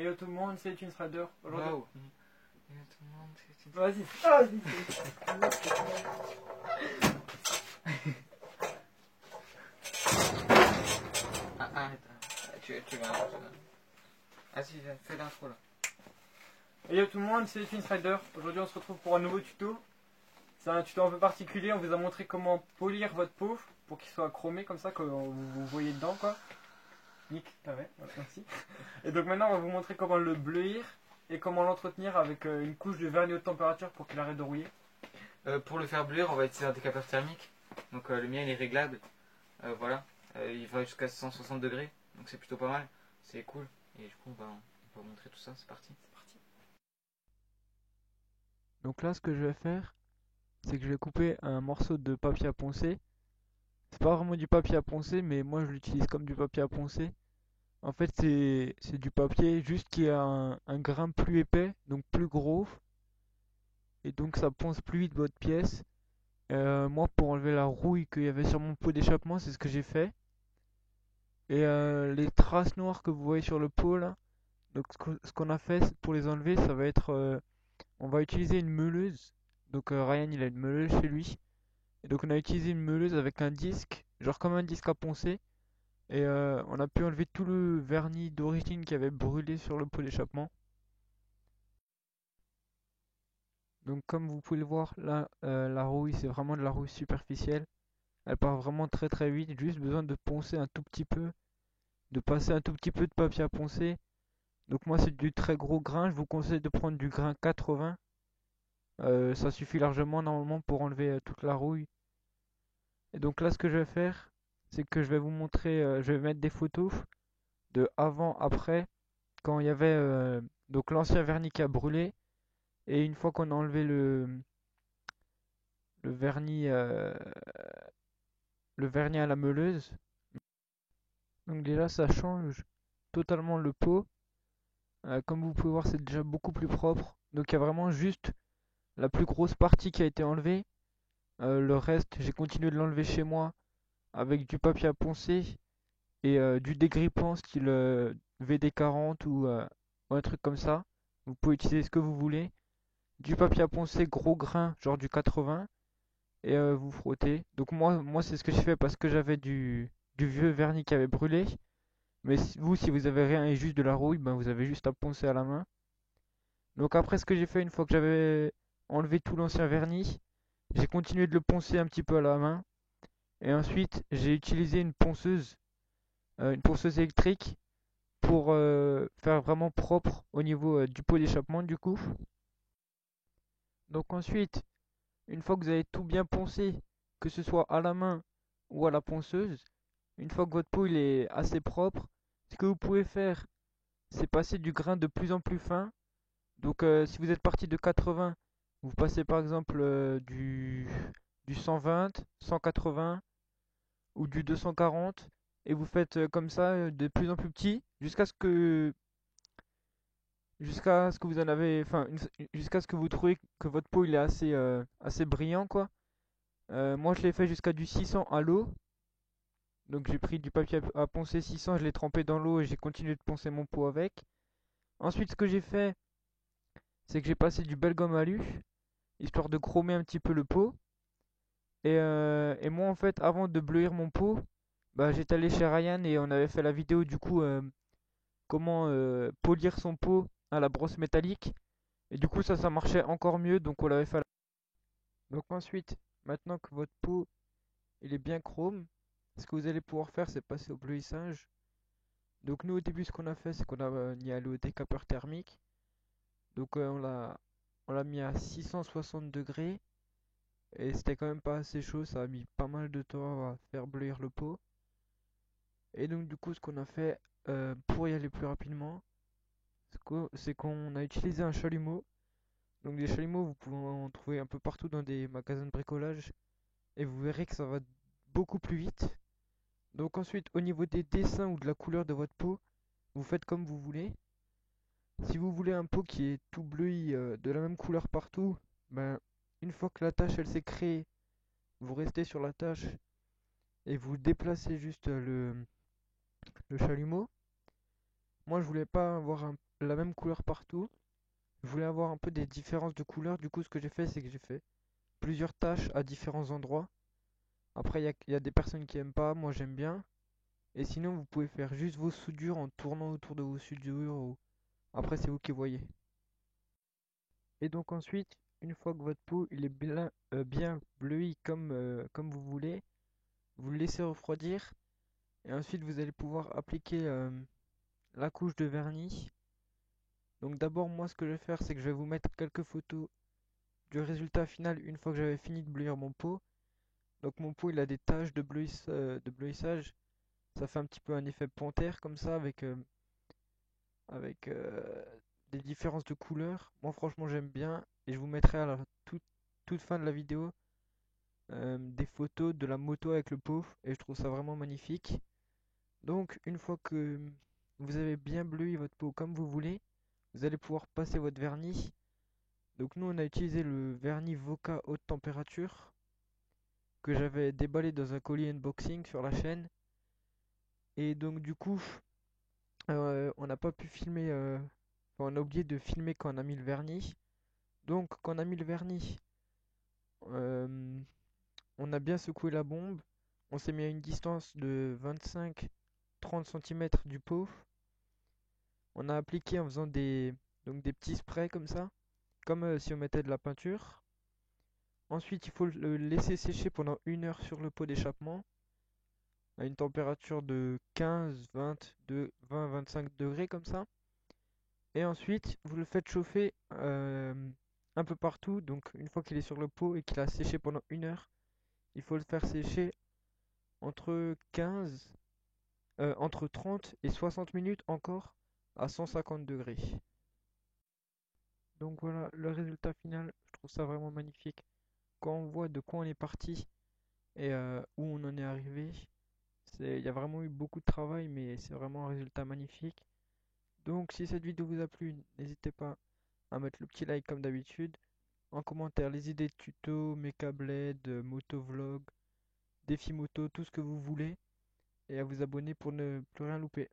Et yo tout le monde, c'est Insider. Aujourd'hui. Wow. Et yo tout le monde, c'est une... Vas-y. Vas-y. Arrête. Tu vas. Vas-y, fais l'intro là. Et yo tout le monde, c'est Insider. Aujourd'hui, on se retrouve pour un nouveau tuto. C'est un tuto un peu particulier. On vous a montré comment polir votre peau pour qu'il soit chromé comme ça, que vous voyez dedans quoi. Nick, t'avais, voilà, merci. Et donc maintenant, on va vous montrer comment le bleuir et comment l'entretenir avec une couche de vernis haute température pour qu'il arrête de rouiller. Pour le faire bleuir, on va utiliser un décapeur thermique. Donc le mien il est réglable. Voilà. Il va jusqu'à 160 degrés. Donc c'est plutôt pas mal. C'est cool. Et du coup, on va vous montrer tout ça. C'est parti. Donc là, ce que je vais faire, c'est que je vais couper un morceau de papier à poncer. C'est pas vraiment du papier à poncer, mais moi je l'utilise comme du papier à poncer. En fait, c'est du papier juste qui a un grain plus épais, donc plus gros. Et donc ça ponce plus vite votre pièce. Moi, pour enlever la rouille qu'il y avait sur mon pot d'échappement, c'est ce que j'ai fait. Et les traces noires que vous voyez sur le pot là, donc ce qu'on a fait pour les enlever, ça va être... on va utiliser une meuleuse. Donc Ryan, il a une meuleuse chez lui. Et donc on a utilisé une meuleuse avec un disque, genre comme un disque à poncer. Et on a pu enlever tout le vernis d'origine qui avait brûlé sur le pot d'échappement. Donc comme vous pouvez le voir, là, la rouille, c'est vraiment de la rouille superficielle. Elle part vraiment très très vite, juste besoin de poncer un tout petit peu, de passer un tout petit peu de papier à poncer. Donc moi c'est du très gros grain, je vous conseille de prendre du grain 80. Ça suffit largement normalement pour enlever toute la rouille. Et donc là ce que je vais faire, c'est que je vais vous montrer, je vais mettre des photos de avant, après, quand il y avait donc l'ancien vernis qui a brûlé, et une fois qu'on a enlevé le vernis, le vernis à la meuleuse. Donc déjà ça change totalement le pot. Comme vous pouvez voir, c'est déjà beaucoup plus propre. Donc il y a vraiment juste la plus grosse partie qui a été enlevée. Le reste, j'ai continué de l'enlever chez moi avec du papier à poncer et du dégrippant style VD40 ou un truc comme ça. Vous pouvez utiliser ce que vous voulez. Du papier à poncer gros grain, genre du 80, et vous frottez. Donc moi c'est ce que j'ai fait parce que j'avais du vieux vernis qui avait brûlé. Mais vous, si vous avez rien et juste de la rouille, ben vous avez juste à poncer à la main. Donc après ce que j'ai fait une fois que j'avais enlevé tout l'ancien vernis, j'ai continué de le poncer un petit peu à la main. Et ensuite j'ai utilisé une ponceuse électrique pour faire vraiment propre au niveau du pot d'échappement du coup. Donc ensuite, une fois que vous avez tout bien poncé, que ce soit à la main ou à la ponceuse, une fois que votre pot il est assez propre, ce que vous pouvez faire, c'est passer du grain de plus en plus fin. Donc si vous êtes parti de 80, vous passez par exemple du 120, 180 ou du 240 et vous faites comme ça de plus en plus petit jusqu'à ce que vous en avez, enfin jusqu'à ce que vous trouvez que votre pot il est assez brillant quoi. Moi je l'ai fait jusqu'à du 600 à l'eau. Donc j'ai pris du papier à poncer 600, je l'ai trempé dans l'eau et j'ai continué de poncer mon pot avec. Ensuite ce que j'ai fait, c'est que j'ai passé du bel gomme alu, histoire de chromer un petit peu le pot. Et moi en fait, avant de bleuir mon pot, bah, j'étais allé chez Ryan et on avait fait la vidéo du coup comment polir son pot à la brosse métallique. Et du coup ça marchait encore mieux, donc on l'avait fait. Donc ensuite, maintenant que votre pot il est bien chrome, ce que vous allez pouvoir faire c'est passer au bleuissage. Donc nous au début ce qu'on a fait c'est qu'on a mis allé au décapeur thermique. Donc on l'a mis à 660 degrés. Et c'était quand même pas assez chaud, ça a mis pas mal de temps à faire bleuir le pot. Et donc du coup ce qu'on a fait pour y aller plus rapidement, c'est qu'on a utilisé un chalumeau. Donc des chalumeaux vous pouvez en trouver un peu partout dans des magasins de bricolage. Et vous verrez que ça va beaucoup plus vite. Donc ensuite au niveau des dessins ou de la couleur de votre pot, vous faites comme vous voulez. Si vous voulez un pot qui est tout bleui de la même couleur partout, ben une fois que la tâche elle s'est créée, vous restez sur la tâche et vous déplacez juste le chalumeau. Moi je voulais pas avoir la même couleur partout. Je voulais avoir un peu des différences de couleurs. Du coup, ce que j'ai fait, c'est que j'ai fait plusieurs tâches à différents endroits. Après, il y a des personnes qui aiment pas, moi j'aime bien. Et sinon, vous pouvez faire juste vos soudures en tournant autour de vos soudures. Après, c'est vous qui voyez. Et donc ensuite, une fois que votre pot il est bien bleui comme vous voulez, vous le laissez refroidir. Et ensuite, vous allez pouvoir appliquer la couche de vernis. Donc d'abord, moi, ce que je vais faire, c'est que je vais vous mettre quelques photos du résultat final une fois que j'avais fini de bleuir mon pot. Donc mon pot, il a des taches de bleuissage. Ça fait un petit peu un effet panthère comme ça avec des différences de couleurs. Moi, franchement, j'aime bien. Et je vous mettrai à la toute fin de la vidéo des photos de la moto avec le pot. Et je trouve ça vraiment magnifique. Donc, une fois que vous avez bien bleui votre pot comme vous voulez, vous allez pouvoir passer votre vernis. Donc nous, on a utilisé le vernis Voca haute température que j'avais déballé dans un colis unboxing sur la chaîne. Et donc du coup, on n'a pas pu filmer, enfin, on a oublié de filmer quand on a mis le vernis. Donc quand on a mis le vernis, euh, on a bien secoué la bombe. On s'est mis à une distance de 25-30 cm du pot. On a appliqué en faisant donc des petits sprays comme ça, comme si on mettait de la peinture. Ensuite, il faut le laisser sécher pendant 1 heure sur le pot d'échappement à une température de 15, 20, 20, 25 degrés comme ça. Et ensuite, vous le faites chauffer un peu partout. Donc, une fois qu'il est sur le pot et qu'il a séché pendant 1 heure, il faut le faire sécher entre 15, entre 30 et 60 minutes encore à 150 degrés. Donc voilà, le résultat final, je trouve ça vraiment magnifique. Quand on voit de quoi on est parti et où on en est arrivé, il y a vraiment eu beaucoup de travail, mais c'est vraiment un résultat magnifique. Donc si cette vidéo vous a plu, n'hésitez pas à mettre le petit like comme d'habitude. En commentaire les idées de tuto, méca bled, motovlog, défi moto, tout ce que vous voulez. Et à vous abonner pour ne plus rien louper.